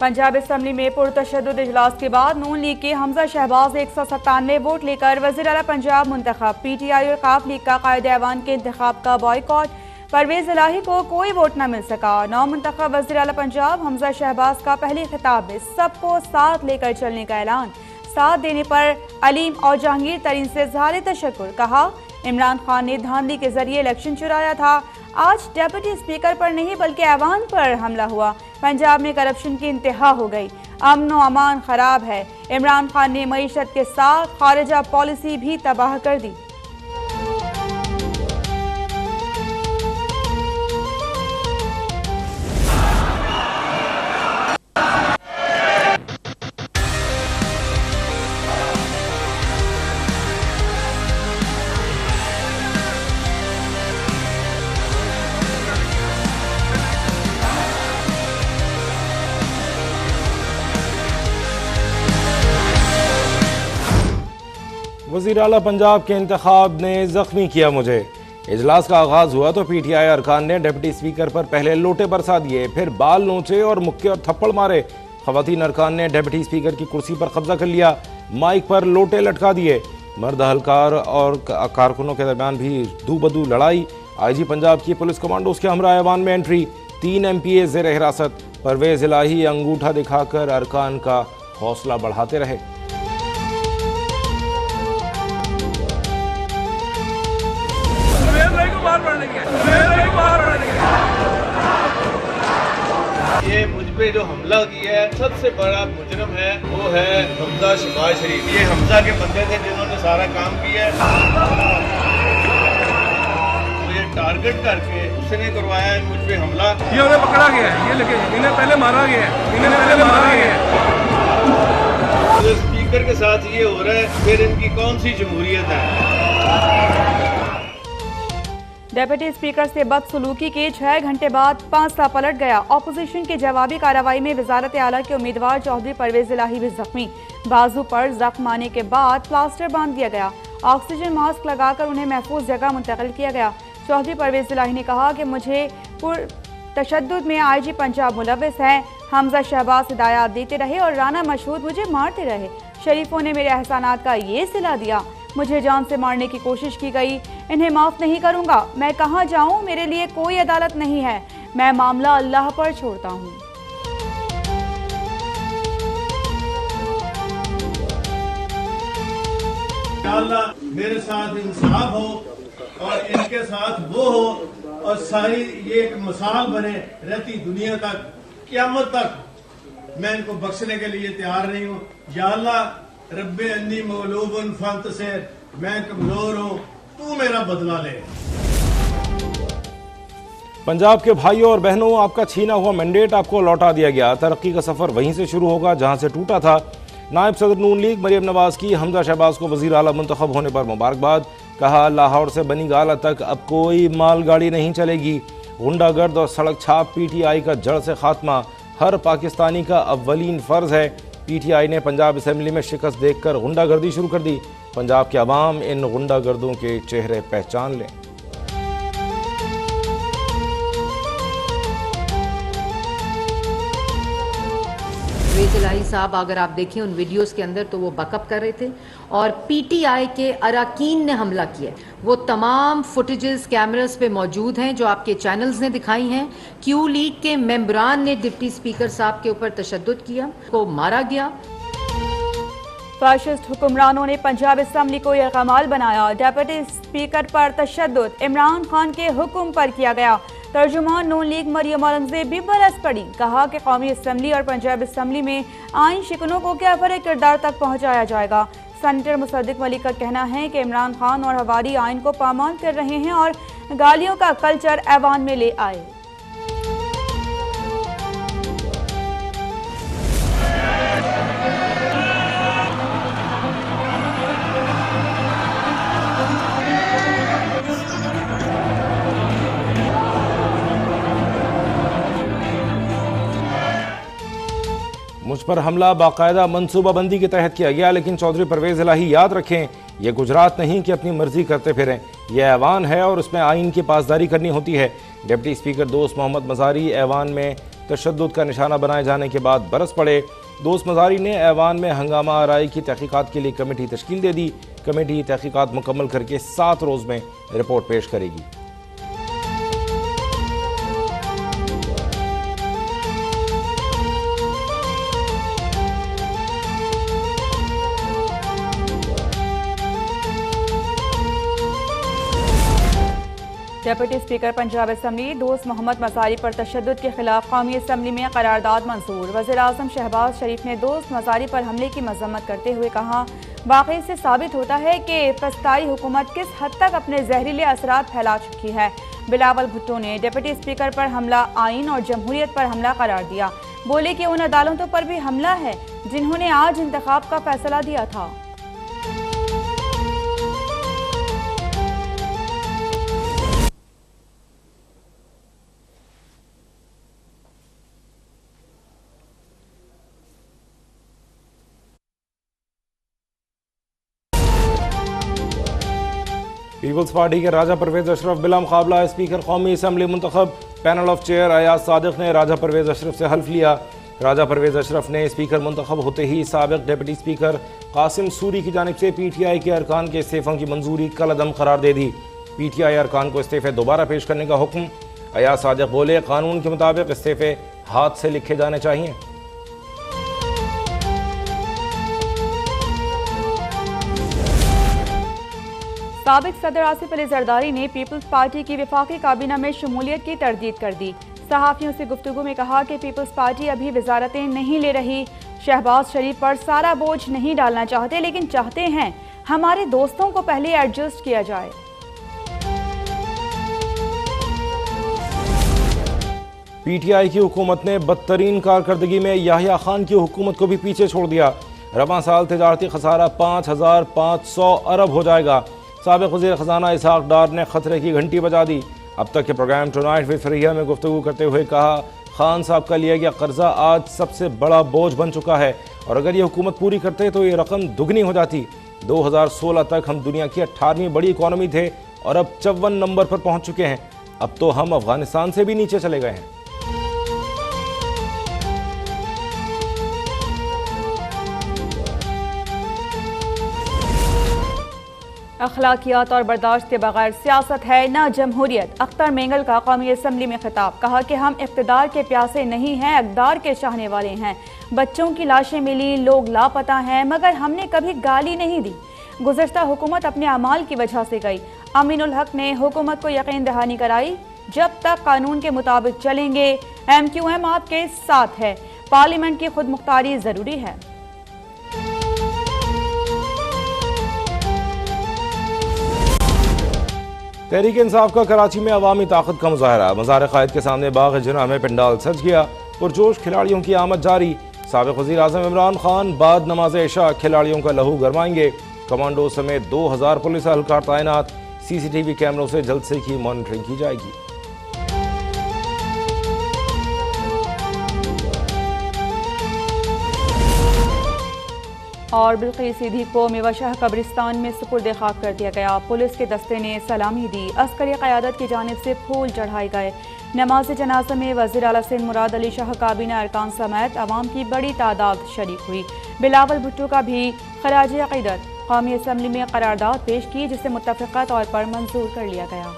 Punjab assembly में पुरतशद्दुद इजलास के बाद नून लीग के हमजा शहबाज 197 वोट लेकर वज़ीर आला पंजाब मुंतखब। PTI और काफ लीग का कायदे ऐवान के इंतखाब का बॉयकॉट। परवेज इलाही को कोई वोट न मिल सका। नौ मुंतखब वज़ीर आला पंजाब हमजा शहबाज का पहले खिताब में सबको साथ लेकर चलने का ऐलान। साथ देने पर अलीम और जहांगीर तरीन से इज़हार तशक्कुर। कहा, इमरान खान ने धांधली के जरिए इलेक्शन चुराया था। आज डेप्यूटी स्पीकर पर नहीं बल्कि ऐवान पर हमला हुआ। पंजाब में करप्शन की इंतहा हो गई। अमन व अमान खराब है। इमरान खान ने मईशत के साथ खारिजा पॉलिसी भी तबाह कर दी। वज़ीर आला पंजाब के इंतखाब ने ज़ख्मी किया मुझे। इजलास का आगाज़ हुआ तो PTI अरकान ने डिप्टी स्पीकर पर पहले लोटे बरसा दिए, फिर बाल नोचे और मुक्के और थप्पड़ मारे। ख़वातीन अरकान ने डिप्टी स्पीकर की कुर्सी पर कब्जा कर लिया, माइक पर लोटे लटका दिए। मर्द हलकार और कारकुनों के दरमियान भी दू बदू लड़ाई। IG पंजाब की पुलिस कमांडोज के हमरा ऐवान में एंट्री। 3 MPA ज़ेर हिरासत। परवेज इलाही अंगूठा दिखाकर अरकान का हौसला बढ़ाते रहे। ये मुझ पे जो हमला किया है सबसे बड़ा मुजरम है, वो है हमजा शहबाज शरीफ। ये हमजा के बंदे थे जिन्होंने सारा काम किया है। मुझे टारगेट करके उसने करवाया है मुझ पे हमला। ये उन्हें पकड़ा गया है, ये लेके इन्हें पहले मारा गया है, तो स्पीकर के साथ ये हो रहा है, फिर इनकी कौन सी जमहूरियत है। डेप्यूटी स्पीकर से बदसलूकी के 6 घंटे बाद पांसा पलट गया। ऑपोजिशन की जवाबी कार्रवाई में वजारत आला के उम्मीदवार चौधरी परवेज इलाही भी जख्मी। बाजू पर जख्म आने के बाद प्लास्टर बांध दिया गया। ऑक्सीजन मास्क लगाकर उन्हें महफूज जगह मुंतकिल किया गया। चौधरी परवेज इलाही ने कहा कि मुझे तशद्दुद में IG पंजाब मुलविस हैं। हमजा शहबाज हिदायत देते रहे और राना मशहूद मुझे मारते रहे। शरीफों ने मेरे एहसानात का ये सिला दिया। मुझे जान से मारने की कोशिश की गई। इन्हें माफ़ नहीं करूंगा। मैं कहाँ जाऊं? मेरे लिए कोई अदालत नहीं है। मैं मामला अल्लाह पर छोड़ता हूं। अल्लाह मेरे साथ इंसाफ हो और इनके साथ वो हो और सारी ये एक मिसाल बने रहती दुनिया तक, क़यामत तक। मैं इनको बख्शने के लिए तैयार नहीं हूँ। या अल्लाह रब्बे अन्नी मगलूबुन फंतसिर, मैं कमजोर हूँ, तू मेरा बदला ले। पंजाब के भाइयों और बहनों, आपका छीना हुआ मैंडेट आपको लौटा दिया गया। तरक्की का सफर वहीं से शुरू होगा जहां से टूटा था। नायब सदर नून लीग मरियम नवाज की हमजा शहबाज को वज़ीर आला मुंतखब होने पर मुबारकबाद। कहा, लाहौर से बनी गाला तक अब कोई मालगाड़ी नहीं चलेगी। गुंडागर्द और सड़क छाप PTI का जड़ से खात्मा हर पाकिस्तानी का अव्वलीन फ़र्ज है। PTI ने पंजाब असम्बली में शिकस्त देखकर गुंडागर्दी शुरू कर दी। पंजाब के अवाम इन गुंडागर्दों के चेहरे पहचान लें। परवेज इलाही साहब, अगर आप देखें उन वीडियोस के अंदर तो वो बकअप कर रहे थे और PTI के अरकान ने हमला किया। वो तमाम फुटेजेस कैमरास पे मौजूद हैं जो आपके चैनल्स ने दिखाई हैं। Q लीग के मेंबरान ने डिप्टी स्पीकर साहब के ऊपर तशद्दुद किया, को मारा गया। फाशिस्ट हुक्मरानों ने पंजाब असम्बली को यरगमाल बनाया। डेप्यूटी स्पीकर पर तशद्दुद इमरान खान के हुक्म पर किया गया। तर्जुमान नून लीग मरियम औरंगजेब भी बरस पड़ी। कहा कि कौमी असम्बली और पंजाब असम्बली में आइन शिकनों को क्या फर्क किरदार तक पहुँचाया जाएगा। सेनेटर मुसद्दिक मलिक का कहना है कि इमरान खान और हवारी आइन को पामाल कर रहे हैं और गालियों का कल्चर ऐवान में ले आए। मुझ पर हमला बाकायदा मनसूबाबंदी के तहत किया गया, लेकिन चौधरी परवेज इलाही याद रखें, ये गुजरात नहीं कि अपनी मर्जी करते फिरें। यह ऐवान है और उसमें आइन की पासदारी करनी होती है। डिप्टी स्पीकर दोस्त मोहम्मद मज़ारी ऐवान में तशद्दुद का निशाना बनाए जाने के बाद बरस पड़े। दोस्त मज़ारी ने ऐवान में हंगामा आराई की तहकीकात के लिए कमेटी तश्कील दे दी। कमेटी तहकीकात मुकम्मल करके 7 रोज़ में रिपोर्ट पेश करेगी। डिप्टी स्पीकर पंजाब असम्बली दोस्त मोहम्मद मज़ारी पर तशद्दुद के खिलाफ कौमी असम्बली में करारदाद मंजूर। वज़ीर-ए-आज़म शहबाज शरीफ ने दोस्त मज़ारी पर हमले की मजम्मत करते हुए कहा, वाक़ई से साबित होता है कि फस्ताई हुकूमत किस हद तक अपने जहरीले असरात फैला चुकी है। बिलावल भुट्टो ने डिप्टी स्पीकर पर हमला आइन और जमहूरियत पर हमला करार दिया। बोले कि उन अदालतों पर भी हमला है जिन्होंने आज इंतखाब का फैसला दिया था। पीपल्स पार्टी के राजा परवेज अशरफ बिला मुकाबला स्पीकर कौमी असम्बली मुंतखब। Panel of chair Ayaz Sadiq ने राजा परवेज अशरफ से हल्फ लिया। राजा परवेज अशरफ ने स्पीकर मुंतखब होते ही साबिक डिप्टी स्पीकर कासिम सूरी की जानिब से PTI के अरकान के इस्तीफ़ों की मंजूरी कल अदम करार दे दी। PTI अरकान को इस्तीफ़े दोबारा पेश करने का हुक्म। अयाज सादिक बोले, कानून के मुताबिक इस्तीफ़े हाथ से लिखे जाने चाहिए। साबिक सदर आसिफ अली जरदारी ने पीपल्स पार्टी की वफाकी काबीना में शमूलियत की तरदीद कर दी। सहाफ़ियों से गुफ्तगू में कहा कि पीपल्स पार्टी अभी वजारतें नहीं ले रही। शहबाज शरीफ पर सारा बोझ नहीं डालना चाहते, लेकिन चाहते हैं हमारे दोस्तों को पहले एडजस्ट किया जाए। PTI की हुकूमत ने बदतरीन कारकर्दगी में याहिया खान की हुकूमत को भी पीछे छोड़ दिया। रवां साल तिजारती खसारा 5500 अरब हो जाएगा। साबिक वज़ीर ख़जाना इसहाक डार ने खतरे की घंटी बजा दी। अब तक के प्रोग्राम टुनाइट विद फरिया में गुफ्तगू करते हुए कहा, खान साहब का लिया गया कर्जा आज सबसे बड़ा बोझ बन चुका है और अगर ये हुकूमत पूरी करते तो ये रकम दुगनी हो जाती। 2016 तक हम दुनिया की 18वीं बड़ी इकॉनमी थे और अब 54 नंबर पर पहुंच चुके हैं। अब तो हम अफगानिस्तान से भी नीचे चले गए हैं। अखलाकियात और बर्दाश्त के बगैर सियासत है न जमहूरियत। अख्तर मेंगल का कौमी असम्बली में खिताब। कहा कि हम इक़्तिदार के प्यासे नहीं हैं, इक़्तिदार के चाहने वाले हैं। बच्चों की लाशें मिली, लोग लापता हैं, मगर हमने कभी गाली नहीं दी। गुज़श्ता हुकूमत अपने अमाल की वजह से गई। अमीनुल हक ने हुकूमत को यकीन दहानी कराई, जब तक कानून के मुताबिक चलेंगे MQM आपके साथ है। पार्लियामेंट की खुद मुख्तारी ज़रूरी है। तहरीक इंसाफ का कराची में अवामी ताकत का मुजाहरा। मज़ार क़ायद के सामने बाग जुना में पंडाल सज गया। पुरजोश खिलाड़ियों की आमद जारी। साबिक़ वज़ीर आज़म इमरान खान बाद नमाज इशा खिलाड़ियों का लहू गरमाएंगे। कमांडो समेत 2000 पुलिस एहलकार तैनात। CCTV कैमरों से जलसे की मॉनिटरिंग की जाएगी। और बिल्किस सीधी को मेवाशाह कब्रिस्तान में सुपुर्द खाक कर दिया गया। पुलिस के दस्ते ने सलामी दी। अस्करी क़यादत की जानिब से फूल चढ़ाए गए। नमाज जनाजा में वज़ीर आला सिंध मुराद अली शाह काबीना अरकान समेत अवाम की बड़ी तादाद शरीक हुई। बिलावल भुट्टो का भी खराज अक़ीदत। कौमी असम्बली में करारदाद पेश की, जिसे मुत्तफ़िक़ा तौर पर मंजूर कर लिया गया।